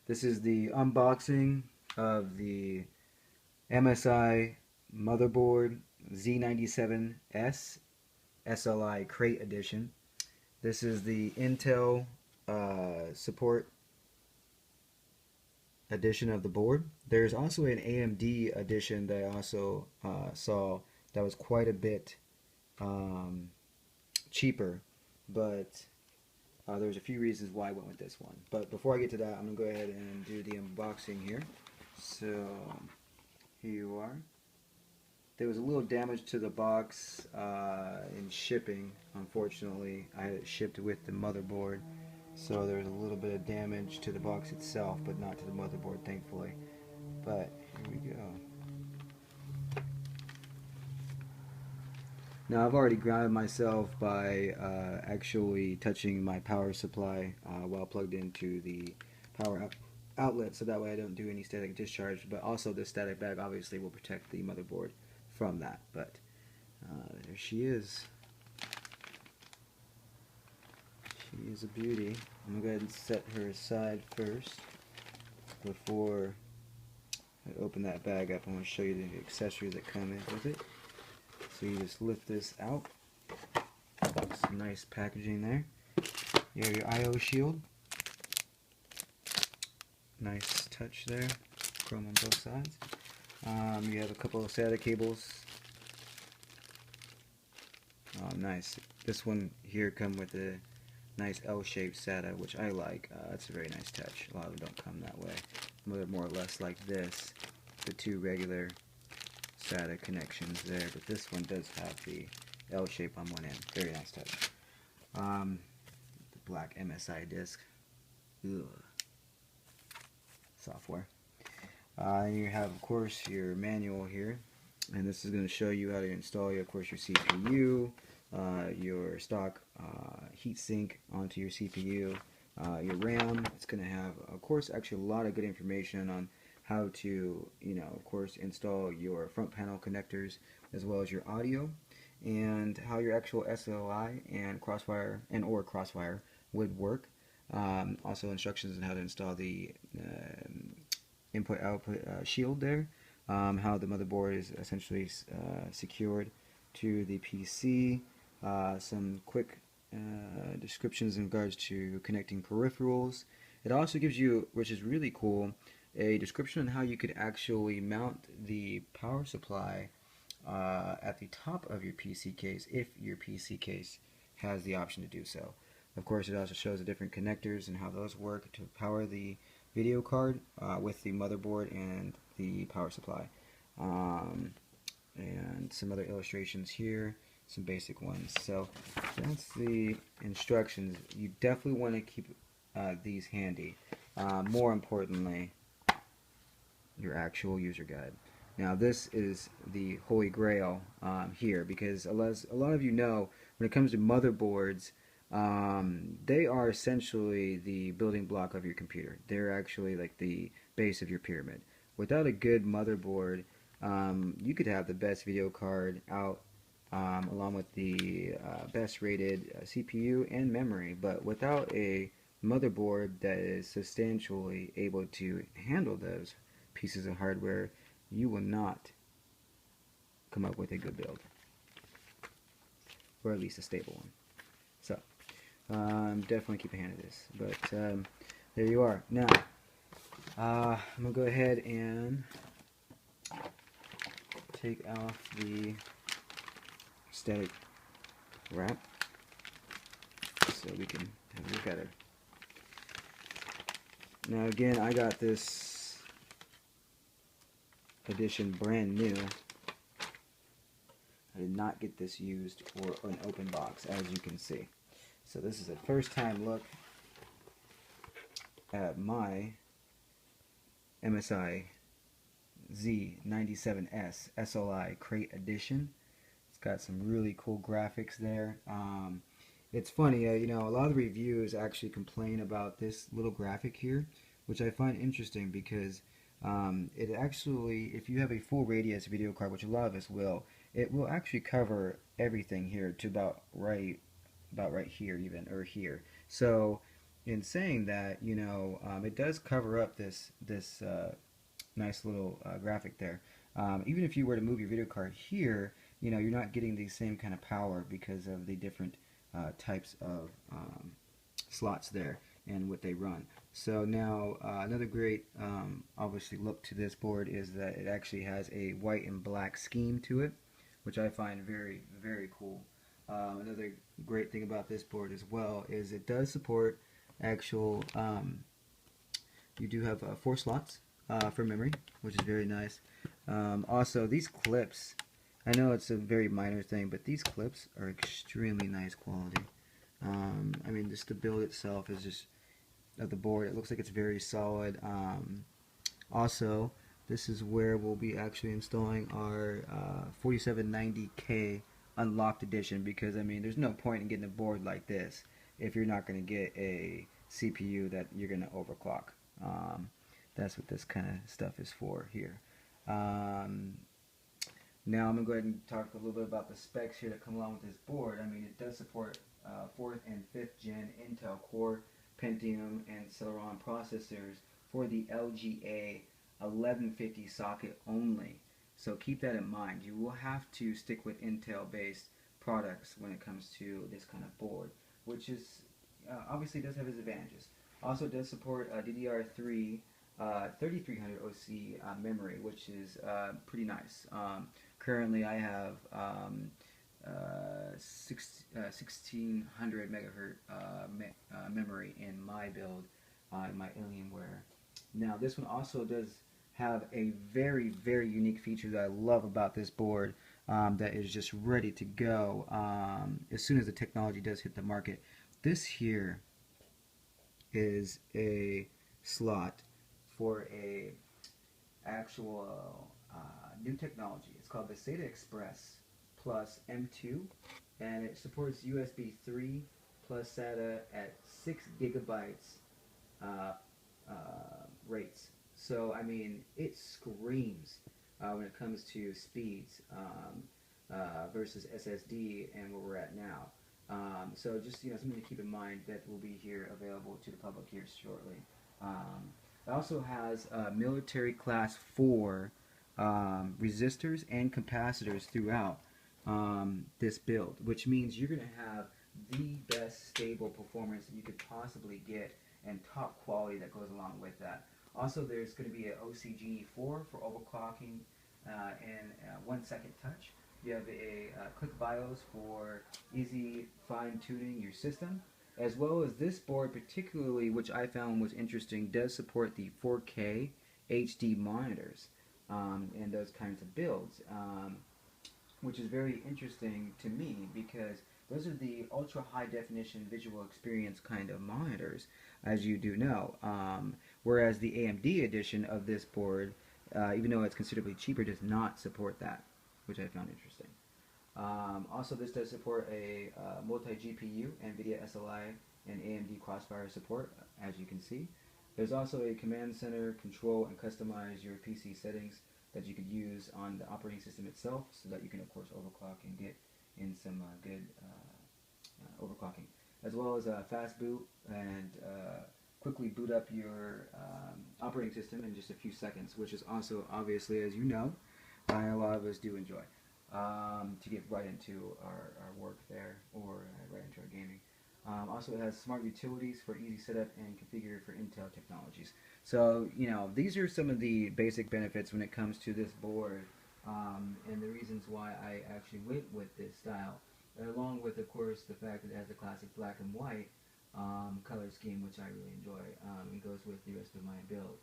This is the unboxing of the MSI Motherboard Z97S SLI Krait edition. This is the Intel support edition of the board. There's also an AMD edition that I also saw that was quite a bit cheaper, but there's a few reasons why I went with this one. But before I get to that, I'm going to go ahead and do the unboxing here. So here you are. There was a little damage to the box in shipping. Unfortunately, I had it shipped with the motherboard, so there was a little bit of damage to the box itself, but not to the motherboard, thankfully. But here we go. Now I've already grounded myself by actually touching my power supply while plugged into the power outlet, so that way I don't do any static discharge. But also this static bag obviously will protect the motherboard from that. But there she is. She is a beauty. I'm going to go ahead and set her aside first before I open that bag up. I want to show you the accessories that come in with it. So you just lift this out. Some nice packaging there. You have your I/O shield. Nice touch there. Chrome on both sides. You have a couple of SATA cables. Oh, nice. This one here comes with a nice L-shaped SATA, which I like. That's a very nice touch. A lot of them don't come that way. They're more or less like this. The two regular SATA connections there, but this one does have the L shape on one end. Very nice touch. The black MSI disc. Ugh. Software. And you have, of course, your manual here, and this is going to show you how to install, of course, your CPU, your stock heatsink onto your CPU, your RAM. It's going to have, of course, actually a lot of good information on how to, of course, install your front panel connectors as well as your audio, and how your actual SLI and crossfire would work. Also instructions on how to install the input-output shield there, how the motherboard is essentially secured to the PC, some quick descriptions in regards to connecting peripherals. It also gives you, which is really cool, a description on how you could actually mount the power supply at the top of your PC case if your PC case has the option to do so. Of course, it also shows the different connectors and how those work to power the video card with the motherboard and the power supply. And some other illustrations here, some basic ones. So that's the instructions. You definitely want to keep these handy. More importantly, your actual user guide. Now this is the holy grail here, because a lot of you know, when it comes to motherboards, they are essentially the building block of your computer. They're actually like the base of your pyramid. Without a good motherboard, you could have the best video card out along with the best rated CPU and memory, but without a motherboard that is substantially able to handle those pieces of hardware, you will not come up with a good build, or at least a stable one. So definitely keep a hand of this, but there you are. Now I'm gonna go ahead and take off the static wrap so we can have a look at it. Now again, I got this edition brand new. I did not get this used or an open box, as you can see. So this is a first time look at my MSI Z97S SLI Krait edition. It's got some really cool graphics there. It's funny, a lot of the reviews actually complain about this little graphic here, which I find interesting because it actually, if you have a full radius video card, which a lot of us will, it will actually cover everything here to about right here even, or here. So in saying that, you know, it does cover up this nice little graphic there. Even if you were to move your video card here, you know, you're not getting the same kind of power because of the different types of slots there and what they run. So now another great obviously look to this board is that it actually has a white and black scheme to it, which I find very, very cool. Another great thing about this board as well is it does support actual, you do have 4 slots for memory, which is very nice. Also, these clips, I know it's a very minor thing, but these clips are extremely nice quality. I mean, just the build itself is just, of the board, it looks like it's very solid. Also, this is where we'll be actually installing our 4790K unlocked edition, because I mean, there's no point in getting a board like this if you're not going to get a CPU that you're going to overclock. That's what this kind of stuff is for here. Now I'm going to go ahead and talk a little bit about the specs here that come along with this board. I mean, it does support 4th and 5th gen Intel Core, Pentium, and Celeron processors for the LGA 1150 socket only. So keep that in mind. You will have to stick with Intel-based products when it comes to this kind of board, which is obviously does have its advantages. Also, it does support DDR3 3300 OC memory, which is pretty nice. Currently, I have 1600 megahertz memory in my build, in my Alienware. Now, this one also does have a very, very unique feature that I love about this board, that is just ready to go as soon as the technology does hit the market. This here is a slot for a actual new technology. It's called the SATA Express Plus M2, and it supports USB 3 plus SATA at 6 gigabytes rates. So I mean, it screams when it comes to speeds versus SSD and where we're at now. So just, you know, something to keep in mind that will be here available to the public here shortly. It also has military class 4 resistors and capacitors throughout this build, which means you're going to have the best stable performance that you could possibly get and top quality that goes along with that. Also, there's going to be an OCGE4 for overclocking and 1 second touch. You have a click BIOS for easy fine-tuning your system, as well as this board particularly, which I found was interesting, does support the 4K HD monitors and those kinds of builds, which is very interesting to me because those are the ultra high definition visual experience kind of monitors, as you do know, whereas the AMD edition of this board, even though it's considerably cheaper, does not support that, which I found interesting. Also, this does support a multi-GPU, NVIDIA SLI, and AMD Crossfire support, as you can see. There's also a command center, control and customize your PC settings that you could use on the operating system itself, so that you can, of course, overclock and get in some good overclocking, as well as a fast boot and quickly boot up your operating system in just a few seconds, which is also, obviously, as you know, a lot of us do enjoy. To get right into our work there, or right into our gaming. Also, it has smart utilities for easy setup and configure for Intel technologies. So, you know, these are some of the basic benefits when it comes to this board, and the reasons why I actually went with this style, along with, of course, the fact that it has a classic black and white color scheme, which I really enjoy, and goes with the rest of my build.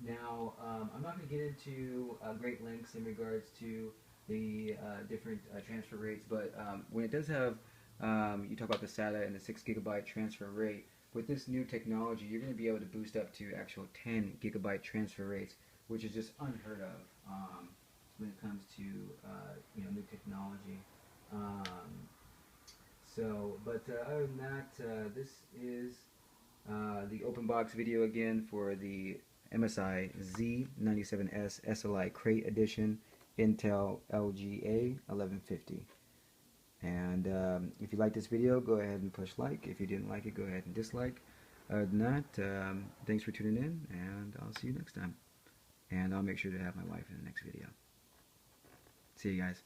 Now, I'm not going to get into great lengths in regards to the different transfer rates, but when it does have, you talk about the SATA and the 6 gigabyte transfer rate, with this new technology, you're going to be able to boost up to actual 10 gigabyte transfer rates, which is just unheard of when it comes to you know, new technology. But other than that, this is the open box video again for the MSI Z97S SLI Krait Edition Intel LGA 1150. And if you like this video, go ahead and push like. If you didn't like it, go ahead and dislike. Other than that, thanks for tuning in, and I'll see you next time. And I'll make sure to have my wife in the next video. See you guys.